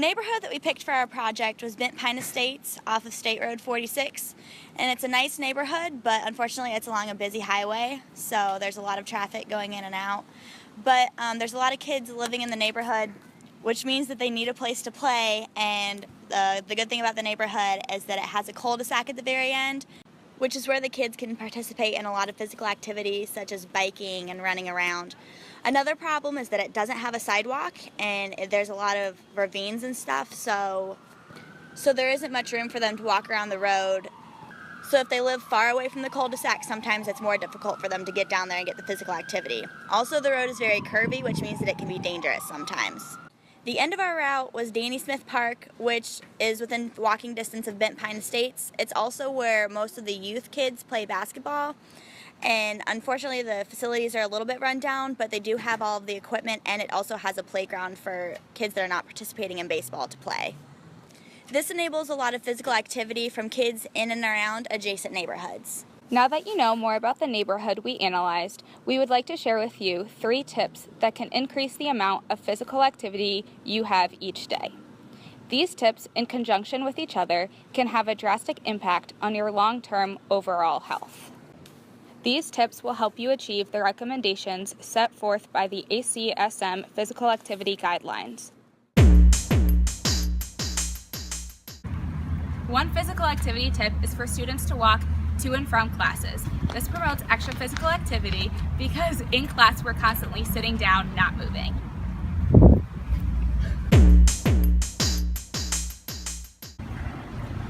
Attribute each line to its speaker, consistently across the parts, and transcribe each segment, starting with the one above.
Speaker 1: The neighborhood that we picked for our project was Bent Pine Estates off of State Road 46, and it's a nice neighborhood, but unfortunately it's along a busy highway, so there's a lot of traffic going in and out. But there's a lot of kids living in the neighborhood, which means that they need a place to play, and the good thing about the neighborhood is that it has a cul-de-sac at the very end, which is where the kids can participate in a lot of physical activities such as biking and running around. Another problem is that it doesn't have a sidewalk, and there's a lot of ravines and stuff, so there isn't much room for them to walk around the road. So if they live far away from the cul-de-sac, sometimes it's more difficult for them to get down there and get the physical activity. Also, the road is very curvy, which means that it can be dangerous sometimes. The end of our route was Danny Smith Park, which is within walking distance of Bent Pine Estates. It's also where most of the youth kids play basketball. And unfortunately, the facilities are a little bit run down, but they do have all of the equipment, and it also has a playground for kids that are not participating in baseball to play. This enables a lot of physical activity from kids in and around adjacent neighborhoods.
Speaker 2: Now that you know more about the neighborhood we analyzed, we would like to share with you 3 tips that can increase the amount of physical activity you have each day. These tips, in conjunction with each other, can have a drastic impact on your long-term overall health. These tips will help you achieve the recommendations set forth by the ACSM Physical Activity Guidelines. 1 physical activity tip is for students to walk to and from classes. This promotes extra physical activity because in class we're constantly sitting down, not moving.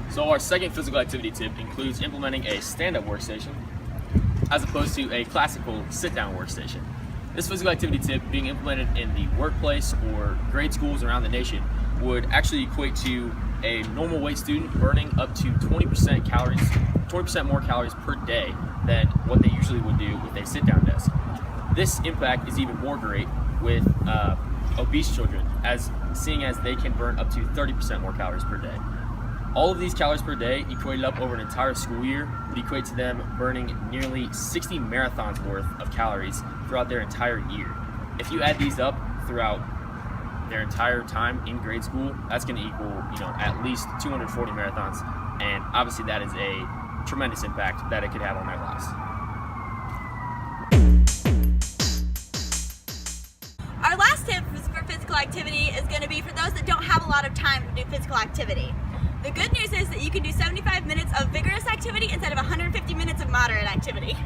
Speaker 3: So our second physical activity tip includes implementing a stand-up workstation as opposed to a classical sit-down workstation. This physical activity tip being implemented in the workplace or grade schools around the nation would actually equate to a normal weight student burning up to 20% more calories per day than what they usually would do with a sit-down desk. This impact is even more great with obese children, seeing as they can burn up to 30% more calories per day. All of these calories per day equated up over an entire school year would equate to them burning nearly 60 marathons worth of calories throughout their entire year. If you add these up throughout their entire time in grade school, that's going to equal, at least 240 marathons, and obviously that is a tremendous impact that it could have on their lives.
Speaker 1: Our last tip for physical activity is going to be for those that don't have a lot of time to do physical activity. The good news is that you can do 75 minutes of vigorous activity instead of 150 minutes of moderate activity.